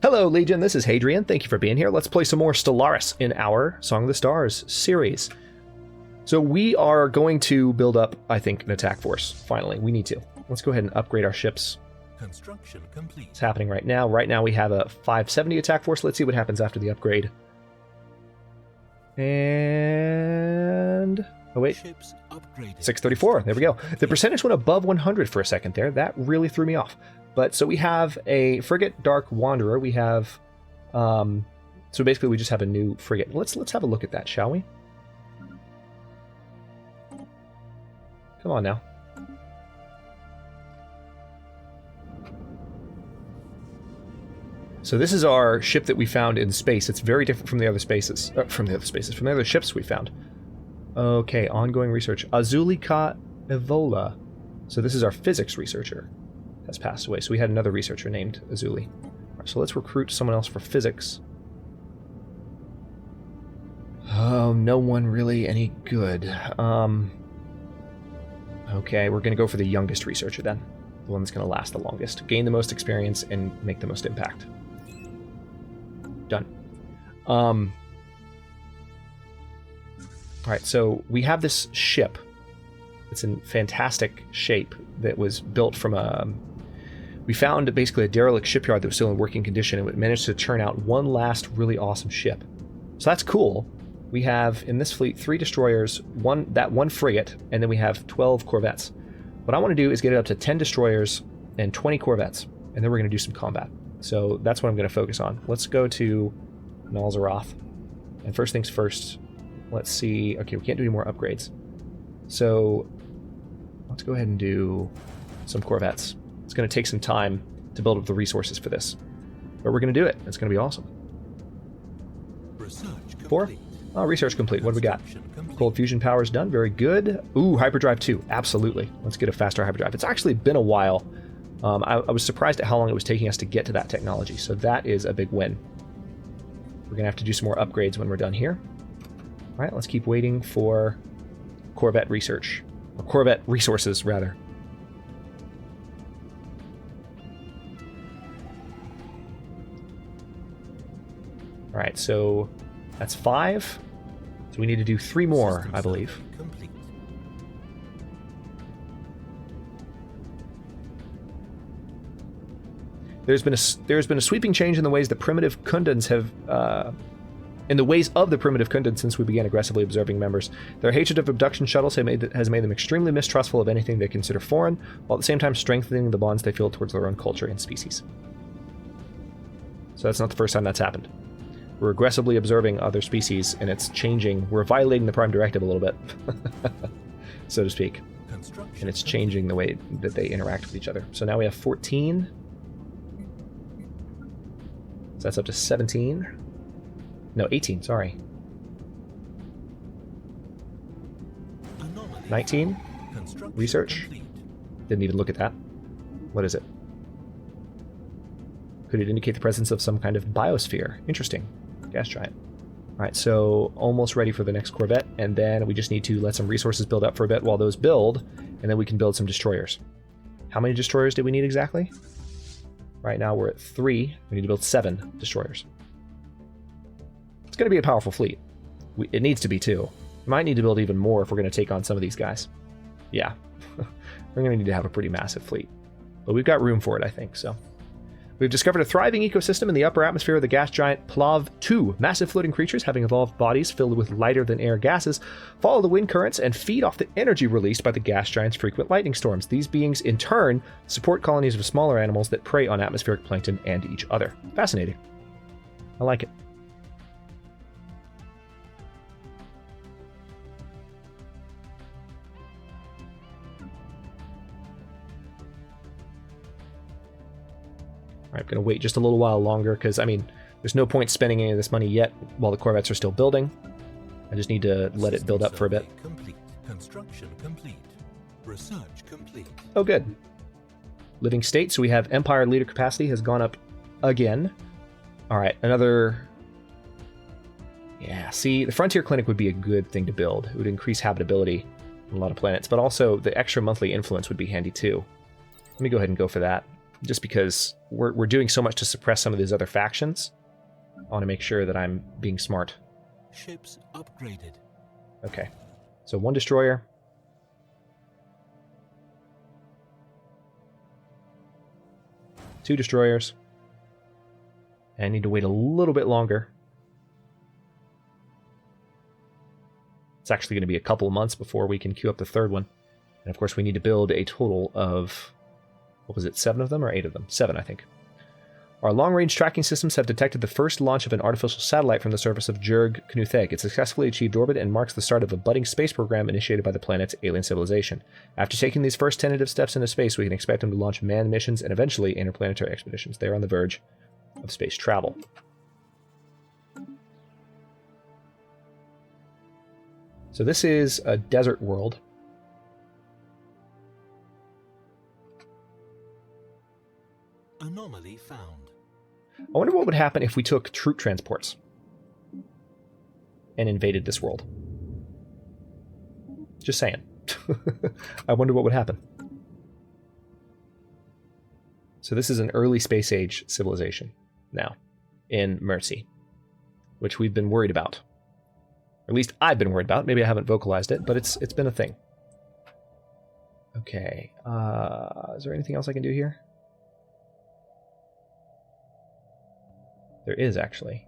Hello, Legion. This is Hadrian. Thank you for being here. Let's play some more Stellaris in our Song of the Stars series. So we are going to build up, I think, an attack force. Finally, we need to. Let's go ahead and upgrade our ships. Construction complete. It's happening right now. Right now we have a 570 attack force. Let's see what happens after the upgrade. And... oh, wait. Ships upgraded. 634. There we go. The percentage went above 100 for a second there. That really threw me off. But so we have a frigate Dark Wanderer. We have... so basically we just have a new frigate. Let's have a look at that, shall we? Come on now. So this is our ship that we found in space. It's very different from the other spaces. From the other ships we found. Okay, ongoing research. Azulika Evola. So this is our physics researcher. Has passed away. So we had another researcher named Azuli. Right, so let's recruit someone else for physics. Oh, no one really any good. Okay, we're going to go for the youngest researcher then. The one that's going to last the longest. Gain the most experience and make the most impact. Done. Alright, so we have this ship. It's in fantastic shape that was built from a... we found basically a derelict shipyard that was still in working condition, and it managed to churn out one last really awesome ship. So that's cool. We have, in this fleet, 3 destroyers, one frigate, and then we have 12 corvettes. What I want to do is get it up to 10 destroyers and 20 corvettes, and then we're going to do some combat. So that's what I'm going to focus on. Let's go to Nalzaroth. And first things first, let's see... okay, we can't do any more upgrades. So let's go ahead and do some corvettes. It's going to take some time to build up the resources for this. But we're going to do it. It's going to be awesome. Research 4? complete. Oh, research complete. What do we got? Construction complete. Cold fusion power is done. Very good. Ooh, hyperdrive 2. Absolutely. Let's get a faster hyperdrive. It's actually been a while. I was surprised at how long it was taking us to get to that technology. So that is a big win. We're going to have to do some more upgrades when we're done here. All right, let's keep waiting for Corvette research. Or Corvette resources, rather. All right, so that's 5. So we need to do 3 more, System I believe. survey complete. There's been a sweeping change in the ways the primitive Kundans have in the ways of the primitive Kundans since we began aggressively observing members. Their hatred of abduction shuttles has made them extremely mistrustful of anything they consider foreign, while at the same time strengthening the bonds they feel towards their own culture and species. So that's not the first time that's happened. We're aggressively observing other species, and it's changing. We're violating the Prime Directive a little bit, so to speak. Construction And it's changing the way that they interact with each other. So now we have 14. So that's up to 17. No, 18, sorry. Anomaly 19. found. Construction Research. complete. Didn't even look at that. What is it? Could it indicate the presence of some kind of biosphere? Interesting. Gas giant. Alright, so almost ready for the next Corvette, and then we just need to let some resources build up for a bit while those build, and then we can build some destroyers. How many destroyers do we need exactly? Right now we're at 3. We need to build 7 destroyers. It's going to be a powerful fleet. It needs to be too. We might need to build even more if we're going to take on some of these guys. Yeah. We're going to need to have a pretty massive fleet. But we've got room for it, I think, so. We've discovered a thriving ecosystem in the upper atmosphere of the gas giant Plav 2. Massive floating creatures, having evolved bodies filled with lighter-than-air gases, follow the wind currents and feed off the energy released by the gas giant's frequent lightning storms. These beings, in turn, support colonies of smaller animals that prey on atmospheric plankton and each other. Fascinating. I like it. I'm going to wait just a little while longer because, I mean, there's no point spending any of this money yet while the Corvettes are still building. I just need to let it build up for a bit. System survey complete. Construction complete. Research complete. Oh, good. Living state, so we have Empire leader capacity has gone up again. All right, another... yeah, see, the Frontier Clinic would be a good thing to build. It would increase habitability on a lot of planets, but also the extra monthly influence would be handy too. Let me go ahead and go for that. just because we're doing so much to suppress some of these other factions. I want to make sure that I'm being smart. Ships upgraded. Okay, so 1 destroyer. Two destroyers. And I need to wait a little bit longer. It's actually going to be a couple of months before we can queue up the 3rd one. And of course we need to build a total of, what was it, 7 of them or 8 of them? 7, I think. Our long-range tracking systems have detected the first launch of an artificial satellite from the surface of Jurg Knutheg. It successfully achieved orbit and marks the start of a budding space program initiated by the planet's alien civilization. After taking these first tentative steps into space, we can expect them to launch manned missions and eventually interplanetary expeditions. They are on the verge of space travel. So this is a desert world. Anomaly found. I wonder what would happen if we took troop transports and invaded this world. Just saying. I wonder what would happen. So this is an early space age civilization now in Mercy, which we've been worried about. Or at least I've been worried about. Maybe I haven't vocalized it, but it's been a thing. Okay. Is there anything else I can do here? There is, actually.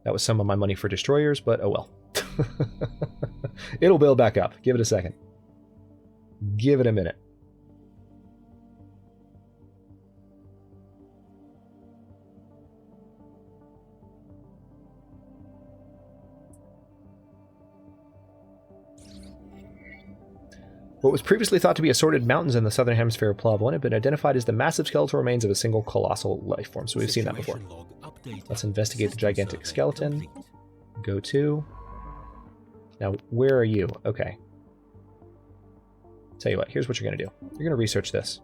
That was some of my money for destroyers, but oh well. It'll build back up. Give it a second. Give it a minute. What was previously thought to be assorted mountains in the southern hemisphere of Plav 1 have been identified as the massive skeletal remains of a single colossal life form. So we've seen that before. Let's investigate the gigantic skeleton. Go to. Now, where are you? Okay. Tell you what, here's what you're going to do. You're going to research this.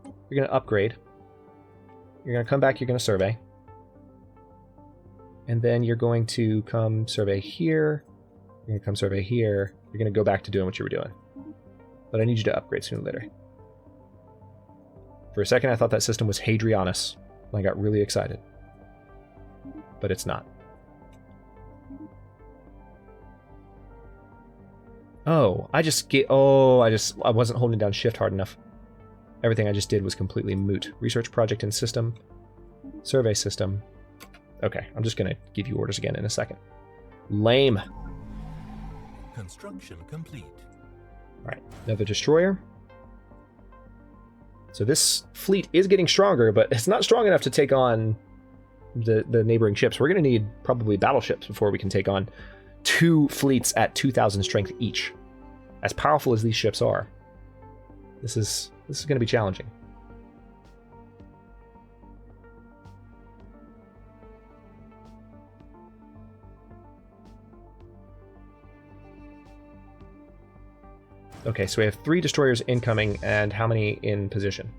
You're going to upgrade. You're going to come back, you're going to survey. And then you're going to come survey here. You're going to come survey here. You're going to go back to doing what you were doing. But I need you to upgrade sooner or later. For a second, I thought that system was Hadrianus, and I got really excited. But it's not. Oh, I wasn't holding down shift hard enough. Everything I just did was completely moot. Research project and system. Survey system. Okay, I'm just going to give you orders again in a second. Lame. Construction complete. Alright, another destroyer. So this fleet is getting stronger, but it's not strong enough to take on the neighboring ships. We're going to need probably battleships before we can take on 2 fleets at 2,000 strength each. As powerful as these ships are, this is going to be challenging. Okay, so we have 3 destroyers incoming, and how many in position?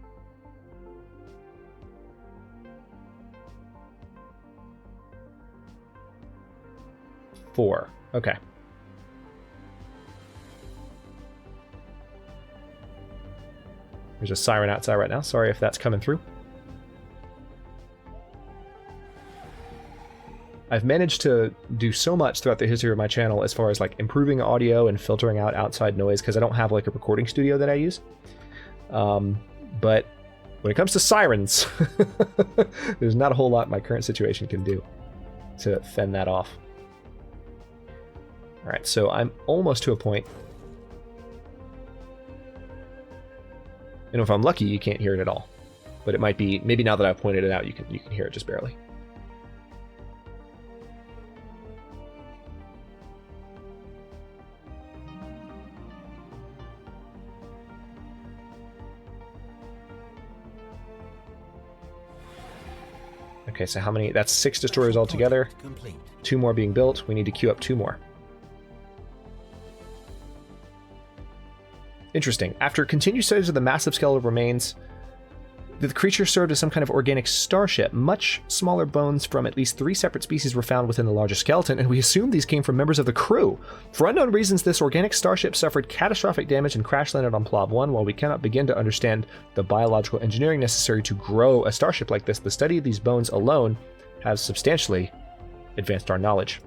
4. Okay. There's a siren outside right now. Sorry if that's coming through. I've managed to do so much throughout the history of my channel as far as like improving audio and filtering out outside noise because I don't have like a recording studio that I use. But when it comes to sirens, there's not a whole lot my current situation can do to fend that off. All right, so I'm almost to a point. And if I'm lucky, you can't hear it at all. But it might be, maybe now that I've pointed it out, you can hear it just barely. Okay, so how many? That's 6 destroyers altogether. 2 more being built. We need to queue up 2 more. Interesting. After continued studies of the massive skeletal remains The creature served as some kind of organic starship. Much smaller bones from at least 3 separate species were found within the larger skeleton, and we assume these came from members of the crew. For unknown reasons, this organic starship suffered catastrophic damage and crash landed on Plov 1. While we cannot begin to understand the biological engineering necessary to grow a starship like this, the study of these bones alone has substantially advanced our knowledge.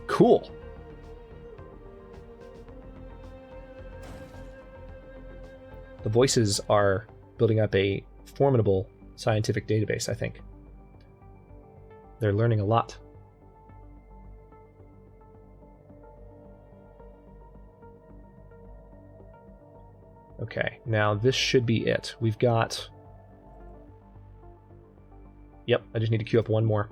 Cool. The voices are building up a formidable scientific database, I think. They're learning a lot. Okay, now this should be it. We've got... Yep, I just need to queue up one more.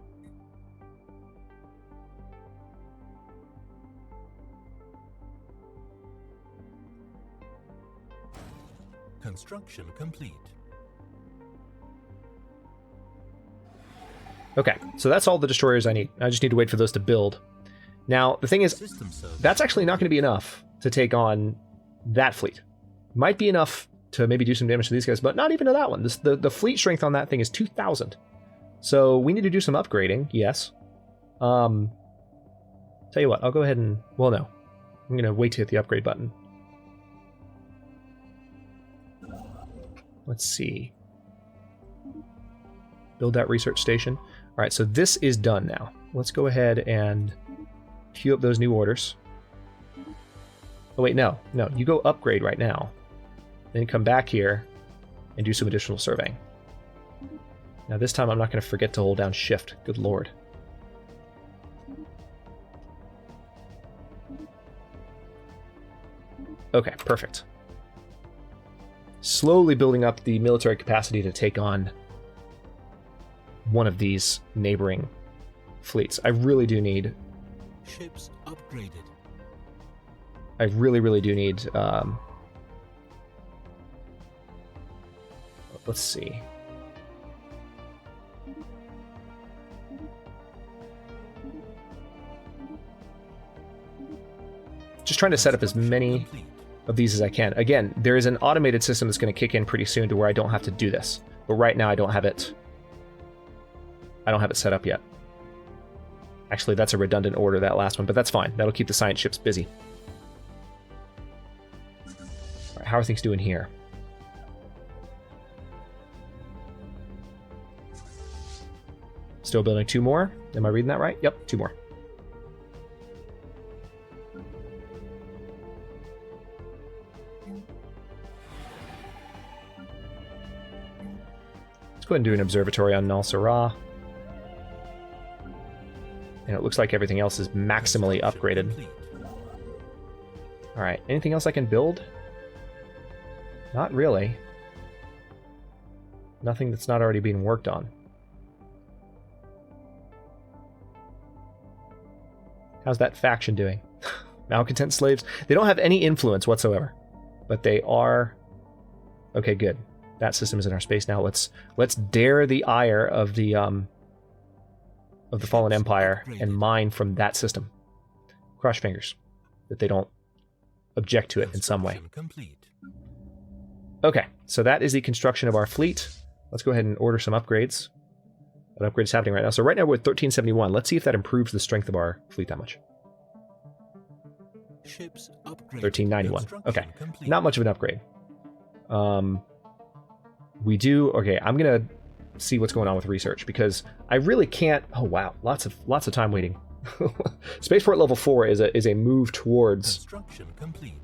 Construction complete. Okay, so that's all the destroyers I need. I just need to wait for those to build. Now, the thing is, that's actually not going to be enough to take on that fleet. Might be enough to maybe do some damage to these guys, but not even to that one. The fleet strength on that thing is 2,000. So we need to do some upgrading, yes. Tell you what, I'll go ahead and... Well, no. I'm going to wait to hit the upgrade button. Let's see. Build that research station. All right, so this is done now. Let's go ahead and queue up those new orders. Oh, wait, no. No, you go upgrade right now. Then come back here and do some additional surveying. Now, this time I'm not going to forget to hold down Shift. Good lord. Okay, perfect. Slowly building up the military capacity to take on one of these neighboring fleets. I really do need... Ships upgraded. I really do need... let's see. Just trying to set up as many of these as I can. Again, there is an automated system that's going to kick in pretty soon to where I don't have to do this. But right now I don't have it. I don't have it set up yet. Actually, that's a redundant order, that last one, but that's fine. That'll keep the science ships busy. All right, how are things doing here? Still building 2 more. Am I reading that right? Yep, 2 more. Let's go ahead and do an observatory on Nal Sara. And it looks like everything else is maximally upgraded. Alright, anything else I can build? Not really. Nothing that's not already being worked on. How's that faction doing? Malcontent slaves? They don't have any influence whatsoever. But they are... Okay, good. That system is in our space now. Let's dare the ire of the Fallen Empire and mine from that system. Cross fingers that they don't object to it in some way. Okay, so that is the construction of our fleet. Let's go ahead and order some upgrades. An upgrade is happening right now. So right now we're at 1371. Let's see if that improves the strength of our fleet that much. 1391. Okay, not much of an upgrade. We do... Okay, I'm going to see what's going on with research because I really can't... Oh, wow. Lots of time waiting. Spaceport level 4 is a move towards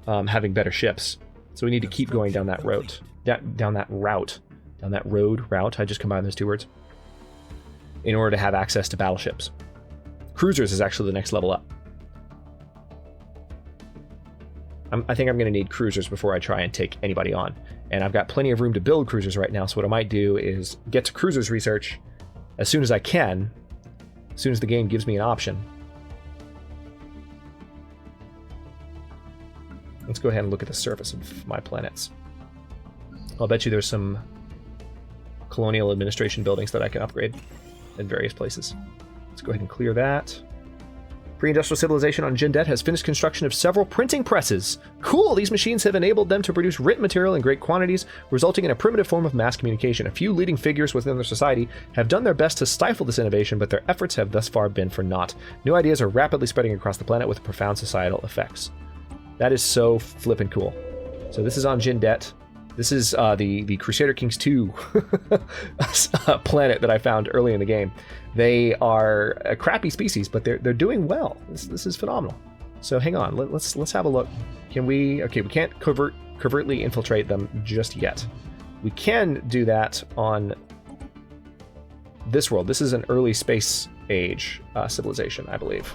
having better ships. So we need to keep going down that route. Down that route. I just combined those 2 words. In order to have access to battleships. Cruisers is actually the next level up. I think I'm going to need cruisers before I try and take anybody on. And I've got plenty of room to build cruisers right now, so what I might do is get to cruisers research as soon as I can, as soon as the game gives me an option. Let's go ahead and look at the surface of my planets. I'll bet you there's some colonial administration buildings that I can upgrade in various places. Let's go ahead and clear that. Pre-industrial civilization on Jindet has finished construction of several printing presses. Cool! These machines have enabled them to produce written material in great quantities, resulting in a primitive form of mass communication. A few leading figures within their society have done their best to stifle this innovation, but their efforts have thus far been for naught. New ideas are rapidly spreading across the planet with profound societal effects. That is so flippin' cool. So this is on Jindet. This is the Crusader Kings 2 planet that I found early in the game. They are a crappy species, but they're doing well. This is phenomenal. So hang on, let's have a look. Can we? Okay, we can't covertly infiltrate them just yet. We can do that on this world. This is an early space age civilization, I believe.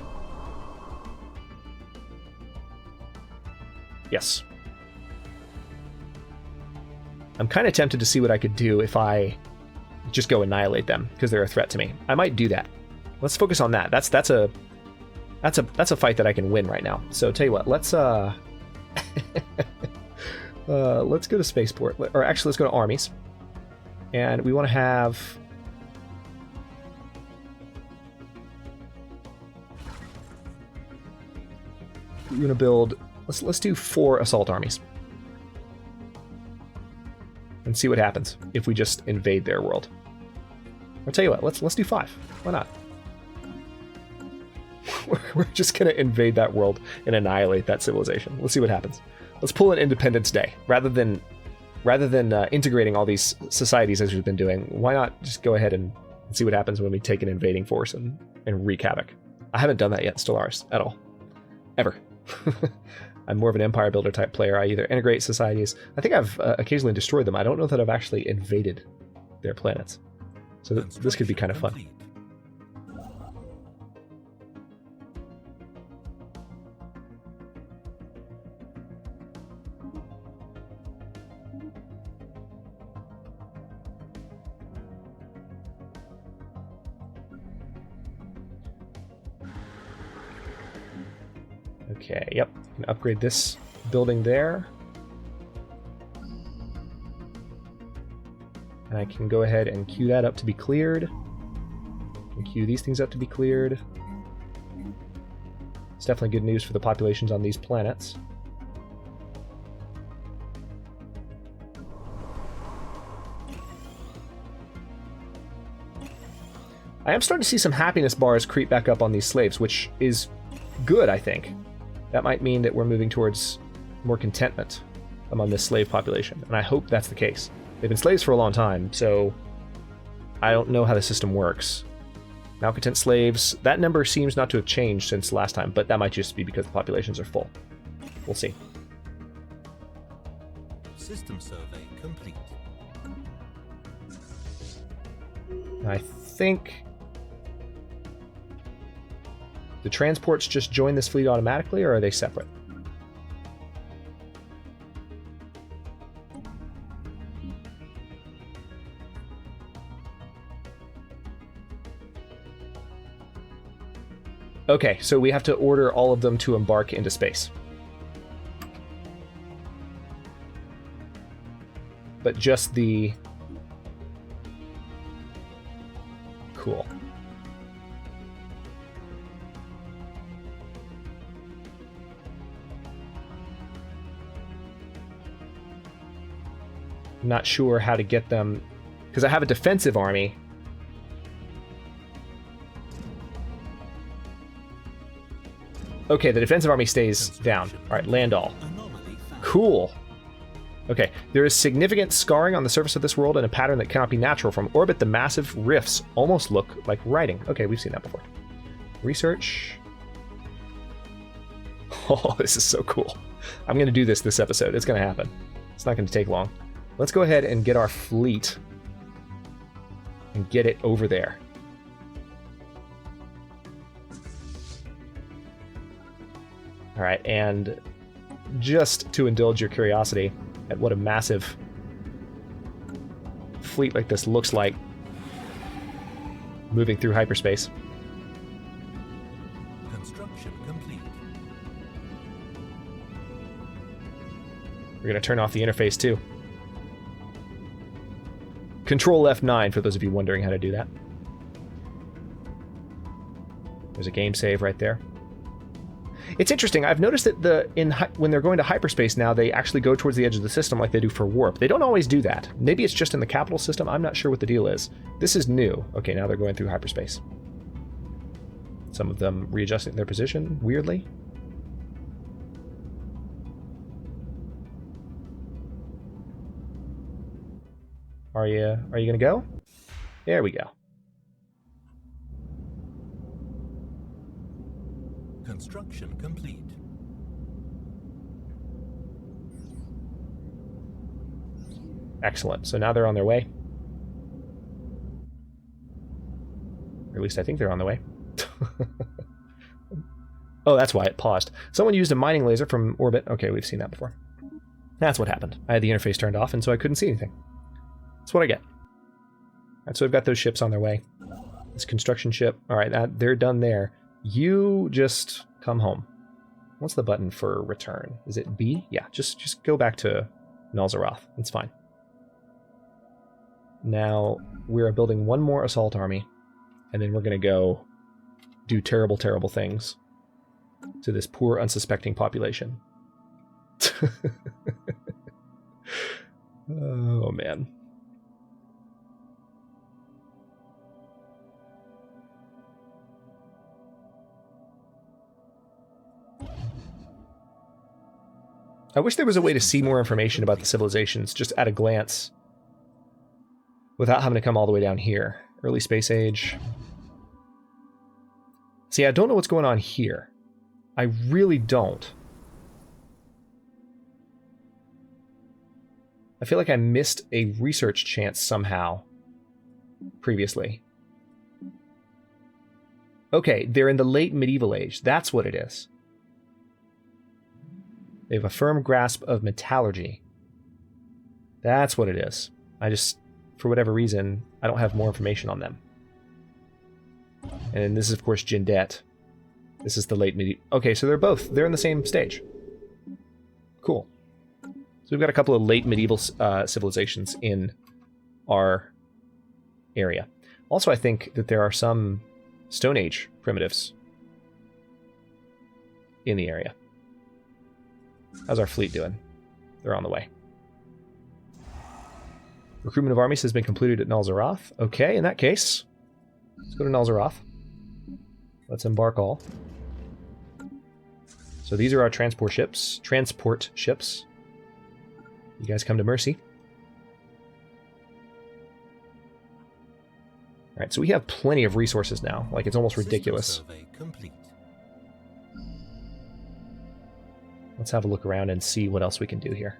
Yes. I'm kind of tempted to see what I could do if I just go annihilate them, because they're a threat to me. I might do that. Let's focus on that. That's a fight that I can win right now. So tell you what, let's let's go to spaceport, or actually let's go to armies, and we want to have we're going to build. Let's do 4 assault armies. And see what happens if we just invade their world. I'll tell you what, let's do 5. Why not? We're just gonna invade that world and annihilate that civilization. Let's see what happens. Let's pull an Independence Day rather than integrating all these societies as we've been doing. Why not just go ahead and see what happens when we take an invading force and wreak havoc? I haven't done that yet in Stellaris at all, ever. I'm more of an empire builder type player. I either integrate societies. I think I've occasionally destroyed them. I don't know that I've actually invaded their planets. So this could be kind of fun. Okay, yep. Can upgrade this building there. And I can go ahead and queue that up to be cleared. And queue these things up to be cleared. It's definitely good news for the populations on these planets. I am starting to see some happiness bars creep back up on these slaves, which is good, I think. That might mean that we're moving towards more contentment among this slave population, and I hope that's the case. They've been slaves for a long time, so I don't know how the system works. Malcontent slaves, that number seems not to have changed since last time, but that might just be because the populations are full. We'll see. System survey complete. I think the transports just join this fleet automatically, or are they separate? Okay, so we have to order all of them to embark into space. But just the... Cool. I'm not sure how to get them, because I have a defensive army. Okay, the defensive army stays down. All right, land all. Cool. Okay, there is significant scarring on the surface of this world in a pattern that cannot be natural. From orbit, the massive rifts almost look like writing. Okay, we've seen that before. Research. Oh, this is so cool. I'm going to do this episode. It's going to happen. It's not going to take long. Let's go ahead and get our fleet and get it over there. All right, and just to indulge your curiosity at what a massive fleet like this looks like moving through hyperspace. Construction complete. We're going to turn off the interface too. Control F9 for those of you wondering how to do that. There's a game save right there. It's interesting. I've noticed that when they're going to hyperspace now, they actually go towards the edge of the system like they do for warp. They don't always do that. Maybe it's just in the capital system. I'm not sure what the deal is. This is new. Okay, now they're going through hyperspace. Some of them readjusting their position weirdly. Are you gonna go? There we go. Construction complete. Excellent. So now they're on their way. Or at least I think they're on the way. Oh, that's why it paused. Someone used a mining laser from orbit. Okay, we've seen that before. That's what happened. I had the interface turned off, and so I couldn't see anything. That's what I get. Alright, so we've got those ships on their way. This construction ship. Alright, they're done there. You just come home. What's the button for return? Is it B? Yeah, just go back to Nalzaroth. It's fine. Now, we're building one more assault army, and then we're going to go do terrible, terrible things to this poor, unsuspecting population. Oh, man. I wish there was a way to see more information about the civilizations just at a glance without having to come all the way down here. Early space age. See, I don't know what's going on here. I really don't. I feel like I missed a research chance somehow previously. Okay, they're in the late medieval age. That's what it is. They have a firm grasp of metallurgy. That's what it is. I just, for whatever reason, I don't have more information on them. And this is, of course, Jindet. This is the late medieval... Okay, so they're in the same stage. Cool. So we've got a couple of late medieval civilizations in our area. Also, I think that there are some Stone Age primitives in the area. How's our fleet doing? They're on the way. Recruitment of armies has been completed at Nalzaroth. Okay, in that case, let's go to Nalzaroth. Let's embark all. So these are our transport ships. You guys come to Mercy. Alright, so we have plenty of resources now. Like, it's almost ridiculous. Let's have a look around and see what else we can do here.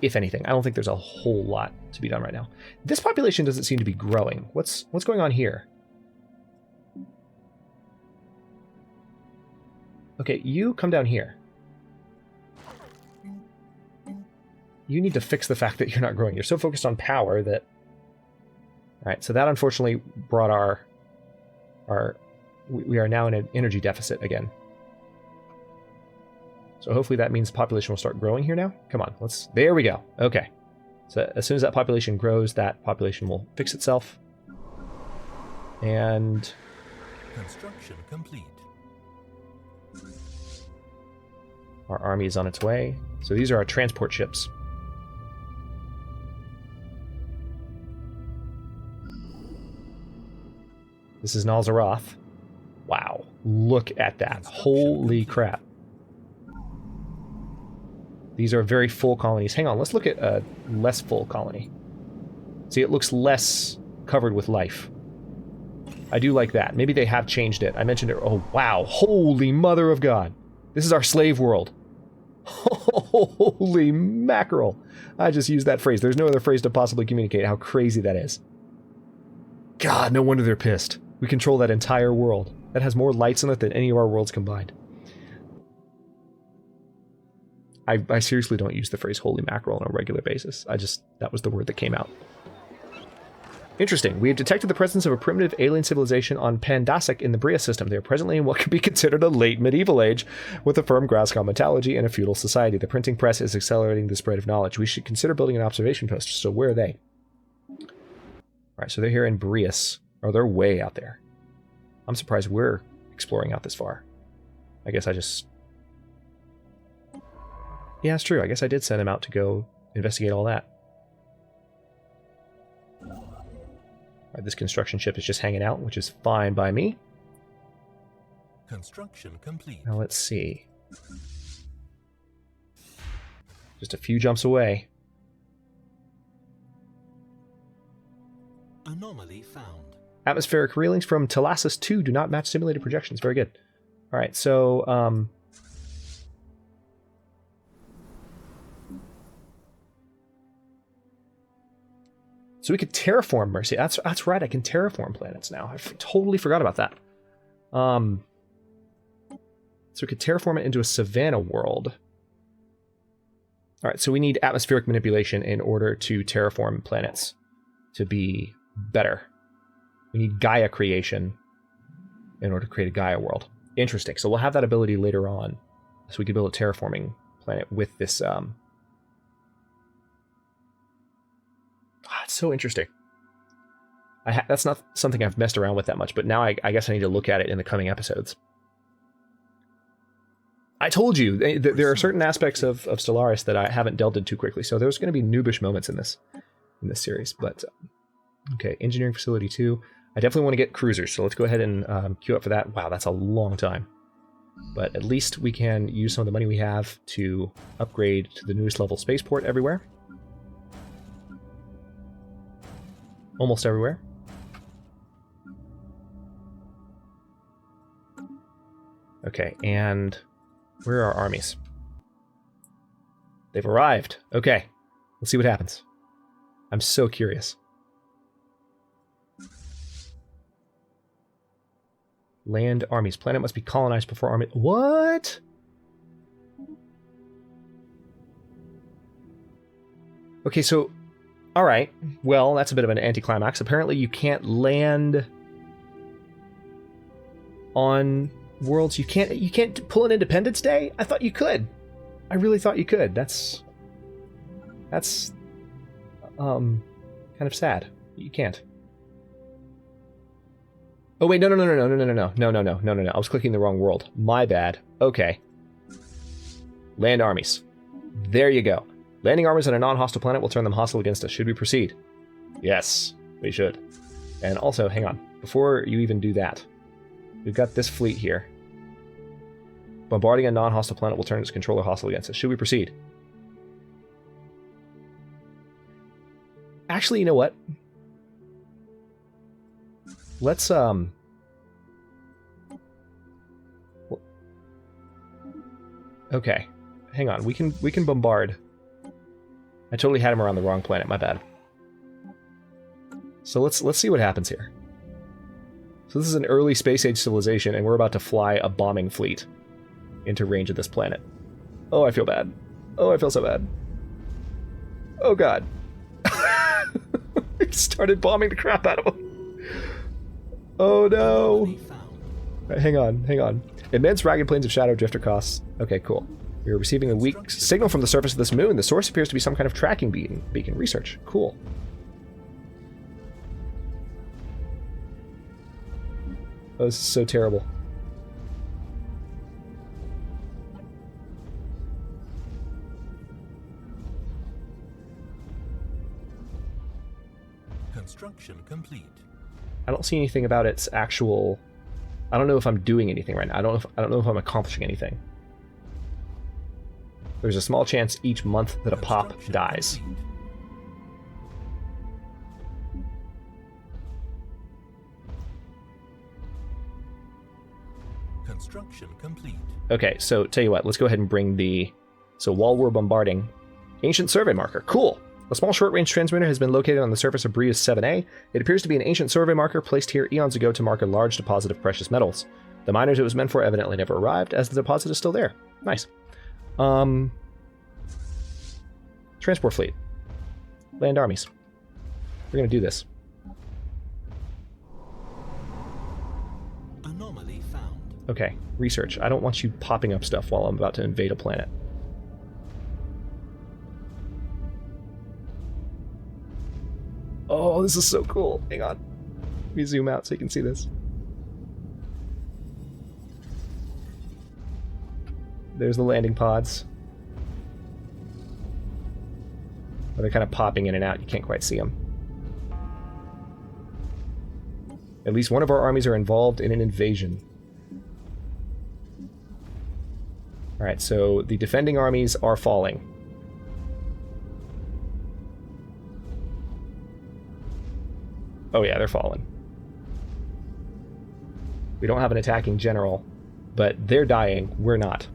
If anything. I don't think there's a whole lot to be done right now. This population doesn't seem to be growing. What's going on here? Okay, you come down here. You need to fix the fact that you're not growing. You're so focused on power that... Alright, so that unfortunately brought our... We are now in an energy deficit again. So hopefully that means the population will start growing here now. Come on, there we go. Okay. So as soon as that population grows, that population will fix itself. And... Construction complete. Our army is on its way. So these are our transport ships. This is Nalzaroth. Wow. Look at that. Holy crap. These are very full colonies. Hang on, let's look at a less full colony. See, it looks less covered with life. I do like that. Maybe they have changed it. I mentioned it. Oh, wow. Holy mother of God. This is our slave world. Holy mackerel. I just used that phrase. There's no other phrase to possibly communicate how crazy that is. God, no wonder they're pissed. We control that entire world. That has more lights in it than any of our worlds combined. I seriously don't use the phrase holy mackerel on a regular basis. That was the word that came out. Interesting. We have detected the presence of a primitive alien civilization on Pandasic in the Bria system. They are presently in what could be considered a late medieval age, with a firm grasp on metallurgy and a feudal society. The printing press is accelerating the spread of knowledge. We should consider building an observation post. So where are they? Alright, so they're here in Brius. Or they're way out there. I'm surprised we're exploring out this far. I guess I just... Yeah, it's true. I guess I did send him out to go investigate all that. Alright, this construction ship is just hanging out, which is fine by me. Construction complete. Now let's see. Just a few jumps away. Anomaly found. Atmospheric readings from Stellaris 2 do not match simulated projections. Very good. Alright, so... So we could terraform Mercy. That's right, I can terraform planets now. I totally forgot about that. So we could terraform it into a savanna world. Alright, so we need atmospheric manipulation in order to terraform planets to be better. We need Gaia creation in order to create a Gaia world. Interesting. So we'll have that ability later on. So we can build a terraforming planet with this... It's so interesting. That's not something I've messed around with that much, but now I guess I need to look at it in the coming episodes. I told you, there are certain aspects of Stellaris that I haven't delved into too quickly, so there's going to be noobish moments in this series. But okay, engineering facility 2. I definitely want to get cruisers, so let's go ahead and queue up for that. Wow, that's a long time. But at least we can use some of the money we have to upgrade to the newest level spaceport everywhere. Almost everywhere. Okay, and where are our armies? They've arrived. Okay, let's see what happens. I'm so curious. Land armies. Planet must be colonized before army... What? Okay, so... Alright, well, that's a bit of an anticlimax. Apparently you can't land on worlds. You can't pull an Independence Day? I thought you could. I really thought you could. That's kind of sad. You can't. Oh wait, no. I was clicking the wrong world. My bad. Okay. Land armies. There you go. Landing armies on a non-hostile planet will turn them hostile against us. Should we proceed? Yes, we should. And also, hang on. Before you even do that, we've got this fleet here. Bombarding a non-hostile planet will turn its controller hostile against us. Should we proceed? Actually, you know what? Let's, okay. Hang on. We can bombard. I totally had him around the wrong planet, my bad. So let's see what happens here. So this is an early space age civilization, and we're about to fly a bombing fleet into range of this planet. Oh, I feel bad. Oh, I feel so bad. Oh god. We started bombing the crap out of them. Oh no. Right, hang on. Immense ragged plains of shadow drifter costs. Okay, cool. We are receiving a weak signal from the surface of this moon. The source appears to be some kind of tracking beacon. Research. Cool. Oh, this is so terrible. Construction complete. I don't see anything about its actual... I don't know if I'm doing anything right now. I don't know if I'm accomplishing anything. There's a small chance each month that a pop dies. Complete. Construction complete. Okay, so tell you what, let's go ahead and bring the... So while we're bombarding, ancient survey marker. Cool! A small short-range transmitter has been located on the surface of Brius 7A. It appears to be an ancient survey marker placed here eons ago to mark a large deposit of precious metals. The miners it was meant for evidently never arrived, as the deposit is still there. Nice. Transport fleet. Land armies. We're gonna do this. Anomaly found. Okay, research. I don't want you popping up stuff while I'm about to invade a planet. Oh, this is so cool. Hang on. Let me zoom out so you can see this. There's the landing pods. They're kind of popping in and out. You can't quite see them. At least one of our armies are involved in an invasion. Alright, so the defending armies are falling. Oh yeah, they're falling. We don't have an attacking general, but they're dying. We're not.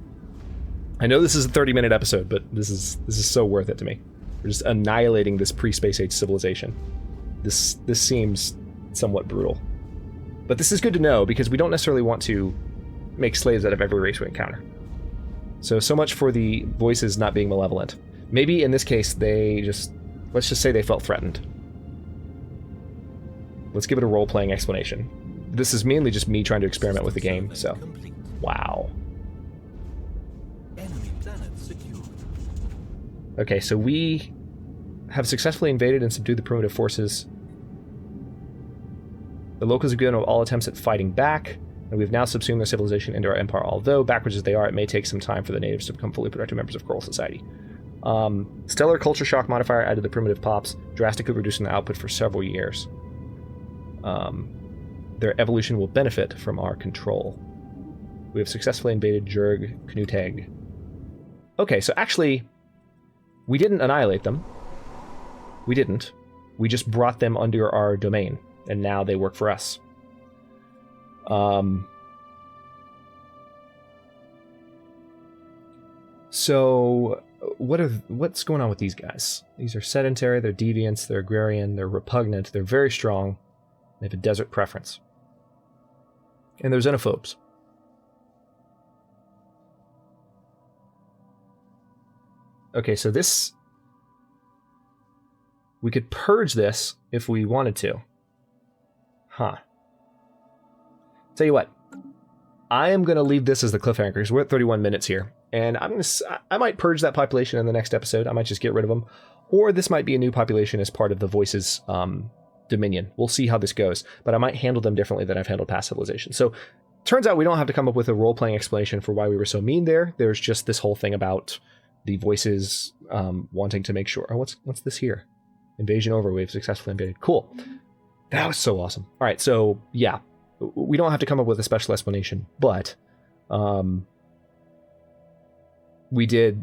I know this is a 30-minute episode, but this is so worth it to me. We're just annihilating this pre-space age civilization. This seems somewhat brutal. But this is good to know, because we don't necessarily want to make slaves out of every race we encounter. So much for the voices not being malevolent. Maybe in this case, let's just say they felt threatened. Let's give it a role-playing explanation. This is mainly just me trying to experiment with the game, so... Wow. Enemy planet secured. Okay, so we have successfully invaded and subdued the primitive forces. The locals have given up all attempts at fighting back, and we've now subsumed their civilization into our empire. Although, backwards as they are, it may take some time for the natives to become fully productive members of Coral Society. Stellar culture shock modifier added to the primitive pops, drastically reducing the output for several years. Their evolution will benefit from our control. We have successfully invaded Jurg Knuteg. Okay, so actually, we didn't annihilate them. We didn't. We just brought them under our domain, and now they work for us. So, what's going on with these guys? These are sedentary, they're deviants, they're agrarian, they're repugnant, they're very strong, they have a desert preference. And they're xenophobes. Okay, so this... We could purge this if we wanted to. Huh. Tell you what. I am going to leave this as the cliffhanger, because we're at 31 minutes here. And I might purge that population in the next episode. I might just get rid of them. Or this might be a new population as part of the Voices dominion. We'll see how this goes. But I might handle them differently than I've handled past civilizations. So, turns out we don't have to come up with a role-playing explanation for why we were so mean there. There's just this whole thing about the Voices wanting to make sure... Oh, what's this here? Invasion over. We've successfully invaded. Cool. That was so awesome. All right, so, yeah. We don't have to come up with a special explanation, but... we did...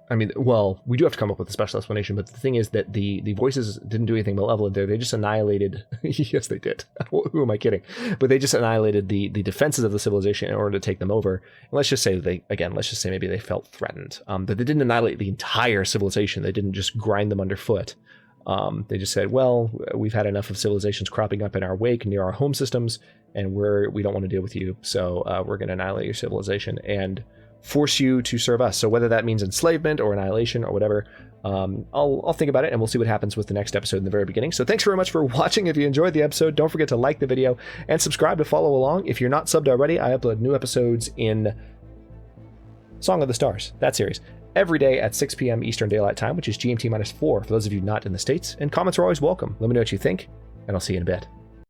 I mean, well, we do have to come up with a special explanation, but the thing is that the Voices didn't do anything malevolent there. They just annihilated... Yes, they did. Who am I kidding? But they just annihilated the defenses of the civilization in order to take them over. And let's just say maybe they felt threatened. But they didn't annihilate the entire civilization. They didn't just grind them underfoot. They just said, well, we've had enough of civilizations cropping up in our wake near our home systems, and we don't want to deal with you, so we're going to annihilate your civilization and force you to serve us. So whether that means enslavement or annihilation or whatever, I'll think about it, and we'll see what happens with the next episode in the very beginning. So thanks very much for watching. If you enjoyed the episode, don't forget to like the video and subscribe to follow along. If you're not subbed already, I upload new episodes in Song of the Stars, that series, every day at 6 p.m. Eastern Daylight Time, which is GMT-4 for those of you not in the States. And comments are always welcome. Let me know what you think, and I'll see you in a bit.